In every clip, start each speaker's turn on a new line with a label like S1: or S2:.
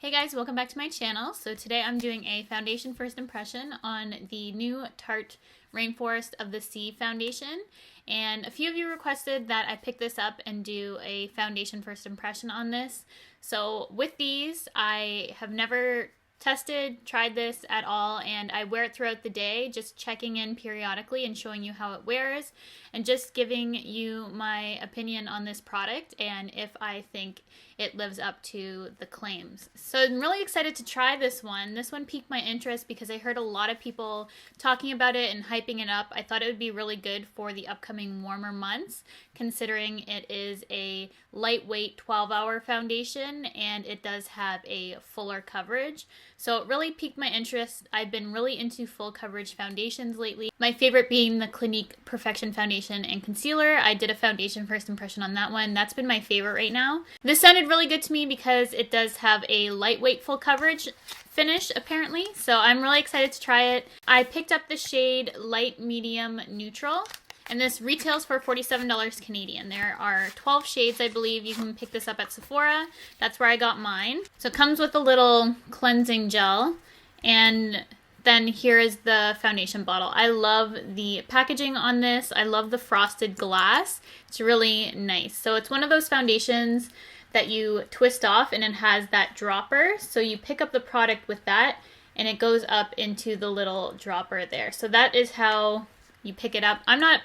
S1: Hey guys, welcome back to my channel. So today I'm doing a foundation first impression on the new Tarte Rainforest of the Sea foundation. And a few of you requested that I pick this up and do a foundation first impression on this. So with these, I have never tried this at all, and I wear it throughout the day, just checking in periodically and showing you how it wears and just giving you my opinion on this product and if I think it lives up to the claims. So I'm really excited to try this one. This one piqued my interest because I heard a lot of people talking about it and hyping it up. I thought it would be really good for the upcoming warmer months, considering it is a lightweight 12-hour foundation and it does have a fuller coverage. So it really piqued my interest. I've been really into full coverage foundations lately. My favorite being the Clinique Perfection Foundation and Concealer. I did a foundation first impression on that one. That's been my favorite right now. This sounded really good to me because it does have a lightweight full coverage finish apparently. So I'm really excited to try it. I picked up the shade Light Medium Neutral. And this retails for $47 Canadian. There are 12 shades, I believe. You can pick this up at Sephora. That's where I got mine. So it comes with a little cleansing gel. And then here is the foundation bottle. I love the packaging on this. I love the frosted glass. It's really nice. So it's one of those foundations that you twist off and it has that dropper. So you pick up the product with that and it goes up into the little dropper there. So that is how you pick it up. I'm not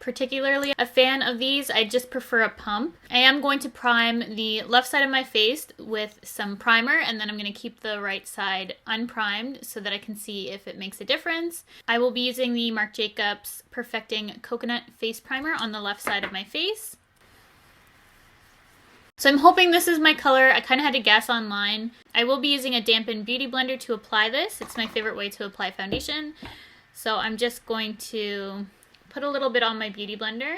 S1: particularly a fan of these. I just prefer a pump. I am going to prime the left side of my face with some primer, and then I'm going to keep the right side unprimed so that I can see if it makes a difference. I will be using the Marc Jacobs Perfecting Coconut Face Primer on the left side of my face. So I'm hoping this is my color. I kind of had to guess online. I will be using a dampened beauty blender to apply this. It's my favorite way to apply foundation. So I'm just going to put a little bit on my beauty blender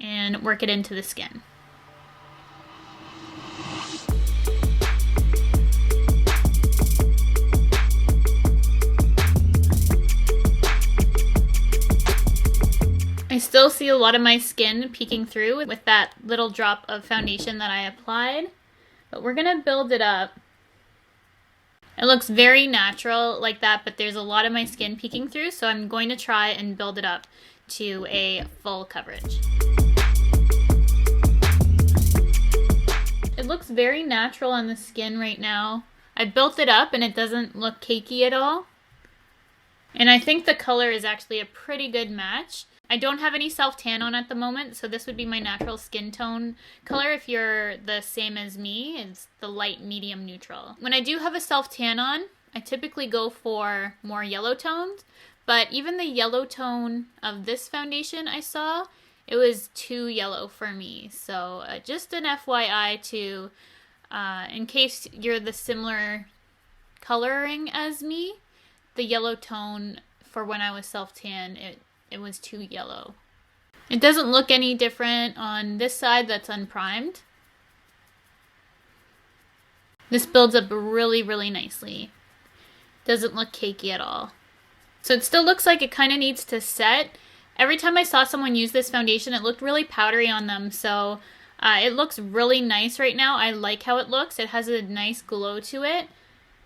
S1: and work it into the skin. I still see a lot of my skin peeking through with that little drop of foundation that I applied, but we're gonna build it up. It looks very natural like that, but there's a lot of my skin peeking through, so I'm going to try and build it up to a full coverage. It looks very natural on the skin right now. I built it up and it doesn't look cakey at all. And I think the color is actually a pretty good match. I don't have any self-tan on at the moment, so this would be my natural skin tone color if you're the same as me. It's the light medium neutral. When I do have a self-tan on, I typically go for more yellow tones, but even the yellow tone of this foundation I saw, it was too yellow for me. So just an FYI to, in case you're the similar coloring as me, the yellow tone for when I was self-tan, it was too yellow. It doesn't look any different on this side that's unprimed. This builds up really, really nicely. Doesn't look cakey at all. So it still looks like it kind of needs to set. Every time I saw someone use this foundation, it looked really powdery on them. So it looks really nice right now. I like how it looks. It has a nice glow to it.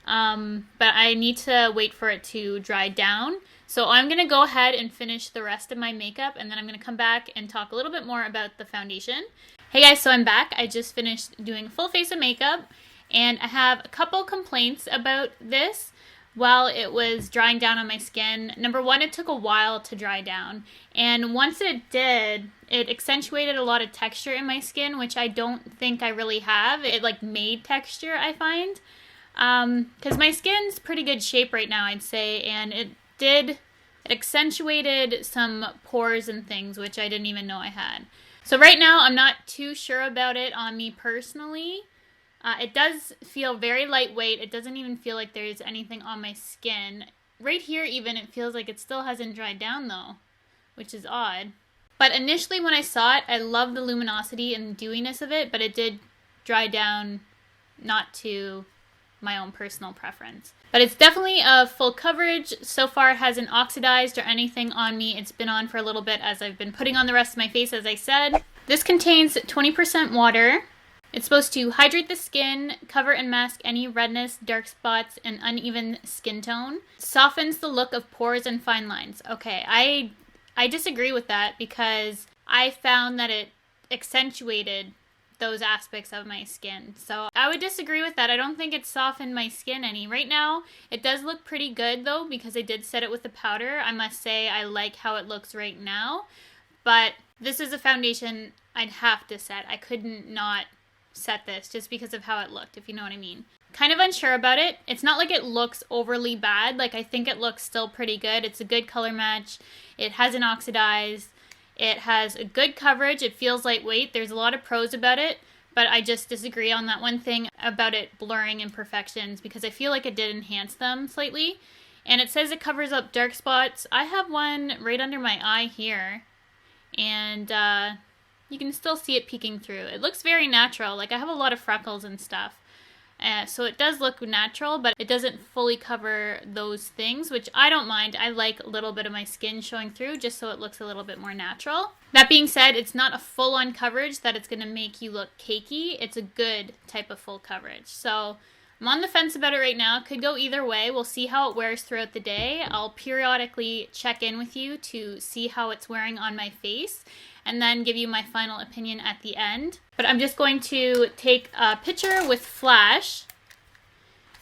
S1: But I need to wait for it to dry down. So I'm going to go ahead and finish the rest of my makeup, and then I'm going to come back and talk a little bit more about the foundation. Hey guys, so I'm back. I just finished doing a full face of makeup, and I have a couple complaints about this while it was drying down on my skin. Number one, it took a while to dry down, and once it did, it accentuated a lot of texture in my skin, which I don't think I really have. It like made texture, I find. Because my skin's pretty good shape right now, I'd say, and it accentuated some pores and things, which I didn't even know I had. So right now, I'm not too sure about it on me personally. It does feel very lightweight. It doesn't even feel like there's anything on my skin. Right here even, it feels like it still hasn't dried down though, which is odd. But initially when I saw it, I loved the luminosity and dewiness of it, but it did dry down not to my own personal preference. But it's definitely a full coverage. So far it hasn't oxidized or anything on me. It's been on for a little bit as I've been putting on the rest of my face, as I said. This contains 20% water, It's supposed to hydrate the skin, cover and mask any redness, dark spots, and uneven skin tone. Softens the look of pores and fine lines. Okay, I disagree with that because I found that it accentuated those aspects of my skin. So I would disagree with that. I don't think it softened my skin any. Right now, it does look pretty good though because I did set it with the powder. I must say I like how it looks right now. But this is a foundation I'd have to set. I couldn't not set this just because of how it looked, if you know what I mean. Kind of unsure about it. It's not like it looks overly bad. Like, I think it looks still pretty good. It's a good color match. It hasn't oxidized. It has a good coverage. It feels lightweight. There's a lot of pros about it, but I just disagree on that one thing about it blurring imperfections because I feel like it did enhance them slightly. And it says it covers up dark spots. I have one right under my eye here, and you can still see it peeking through. It looks very natural. Like, I have a lot of freckles and stuff. So it does look natural, but it doesn't fully cover those things, which I don't mind. I like a little bit of my skin showing through just so it looks a little bit more natural. That being said, it's not a full-on coverage that it's going to make you look cakey. It's a good type of full coverage. So I'm on the fence about it right now. It could go either way. We'll see how it wears throughout the day. I'll periodically check in with you to see how it's wearing on my face and then give you my final opinion at the end. But I'm just going to take a picture with flash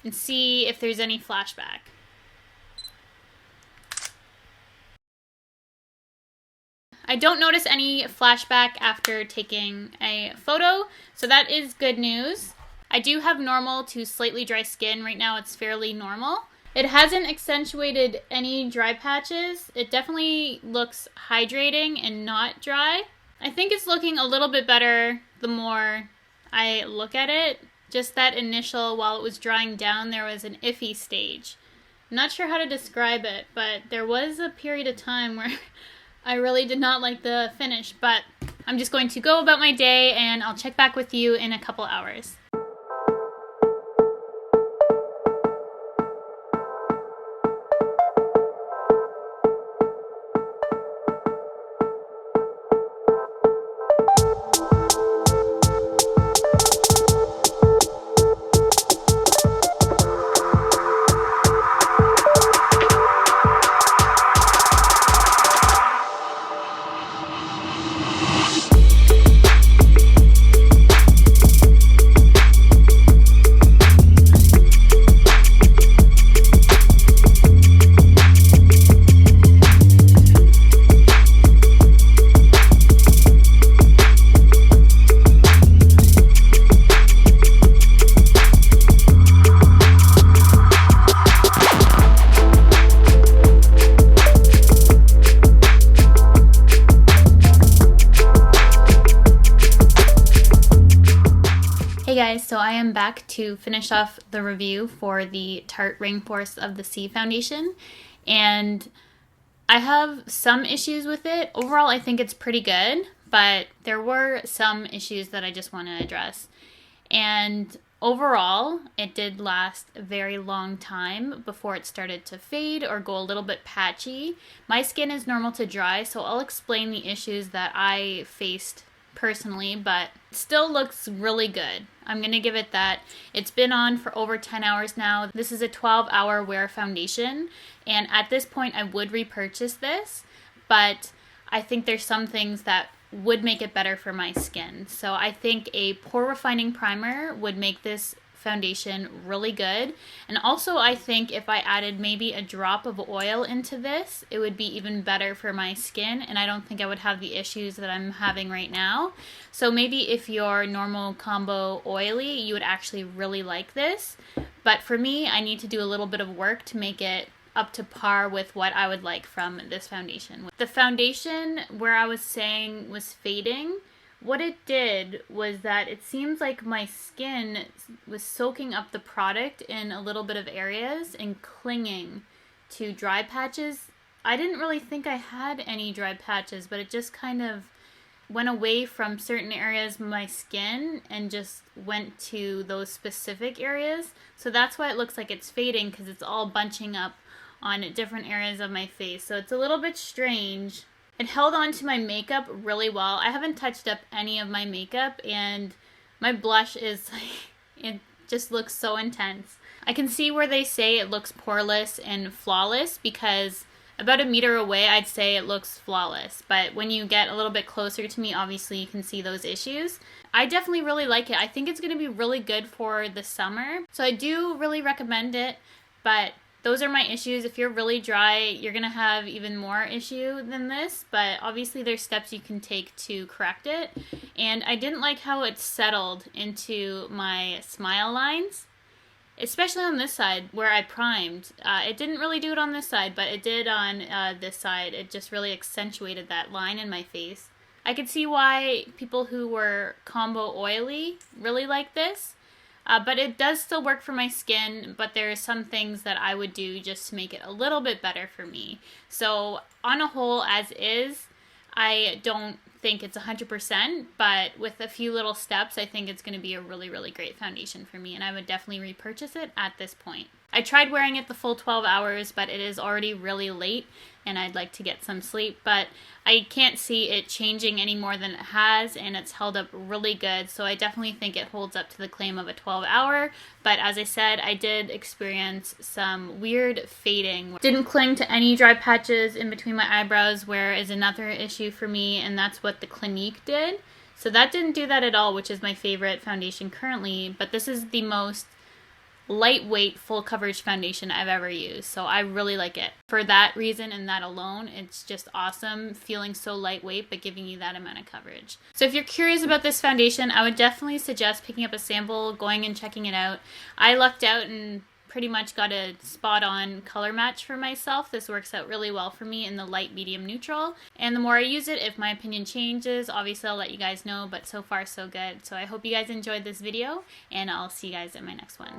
S1: and see if there's any flashback. I don't notice any flashback after taking a photo, so that is good news. I do have normal to slightly dry skin. Right now it's fairly normal. It hasn't accentuated any dry patches. It definitely looks hydrating and not dry. I think it's looking a little bit better the more I look at it. Just that initial, while it was drying down, there was an iffy stage. I'm not sure how to describe it, but there was a period of time where I really did not like the finish, but I'm just going to go about my day and I'll check back with you in a couple hours. Hey guys, so I am back to finish off the review for the Tarte Rainforest of the Sea foundation, and I have some issues with it. Overall, I think it's pretty good, but there were some issues that I just want to address. And overall, it did last a very long time before it started to fade or go a little bit patchy. My skin is normal to dry, so I'll explain the issues that I faced personally, but it still looks really good. I'm gonna give it that. It's been on for over 10 hours now. This is a 12-hour wear foundation, and at this point I would repurchase this, but I think there's some things that would make it better for my skin. So I think a pore refining primer would make this foundation really good. And also I think if I added maybe a drop of oil into this, it would be even better for my skin, and I don't think I would have the issues that I'm having right now. So maybe if you're normal combo oily, you would actually really like this. But for me, I need to do a little bit of work to make it up to par with what I would like from this foundation. The foundation, where I was saying was fading, what it did was that it seems like my skin was soaking up the product in a little bit of areas and clinging to dry patches. I didn't really think I had any dry patches, but it just kind of went away from certain areas of my skin and just went to those specific areas. So that's why it looks like it's fading, because it's all bunching up on different areas of my face. So it's a little bit strange. It held on to my makeup really well. I haven't touched up any of my makeup, and My blush is like, it just looks so intense. I can see where they say it looks poreless and flawless, because about a meter away I'd say it looks flawless, but when you get a little bit closer to me, obviously you can see those issues. I definitely really like it. I think it's going to be really good for the summer, so I do really recommend it, but those are my issues. If you're really dry, you're going to have even more issue than this, but obviously there's steps you can take to correct it. And I didn't like how it settled into my smile lines, especially on this side where I primed. It didn't really do it on this side, but it did on this side. It just really accentuated that line in my face. I could see why people who were combo oily really like this. But it does still work for my skin, but there are some things that I would do just to make it a little bit better for me. So on a whole, as is, I don't think it's 100%, but with a few little steps, I think it's going to be a really, really great foundation for me, and I would definitely repurchase it at this point. I tried wearing it the full 12 hours, but it is already really late, and I'd like to get some sleep, but I can't see it changing any more than it has, and it's held up really good, so I definitely think it holds up to the claim of a 12-hour, but as I said, I did experience some weird fading. Didn't cling to any dry patches in between my eyebrows, where is another issue for me, and that's what the Clinique did. So that didn't do that at all, which is my favorite foundation currently, but this is the most lightweight full coverage foundation I've ever used, so I really like it. For that reason and that alone, it's just awesome, feeling so lightweight but giving you that amount of coverage. So if you're curious about this foundation, I would definitely suggest picking up a sample, going and checking it out. I lucked out and pretty much got a spot on color match for myself. This works out really well for me in the light, medium, neutral, and the more I use it, if my opinion changes, obviously I'll let you guys know, but so far so good. So I hope you guys enjoyed this video, and I'll see you guys in my next one.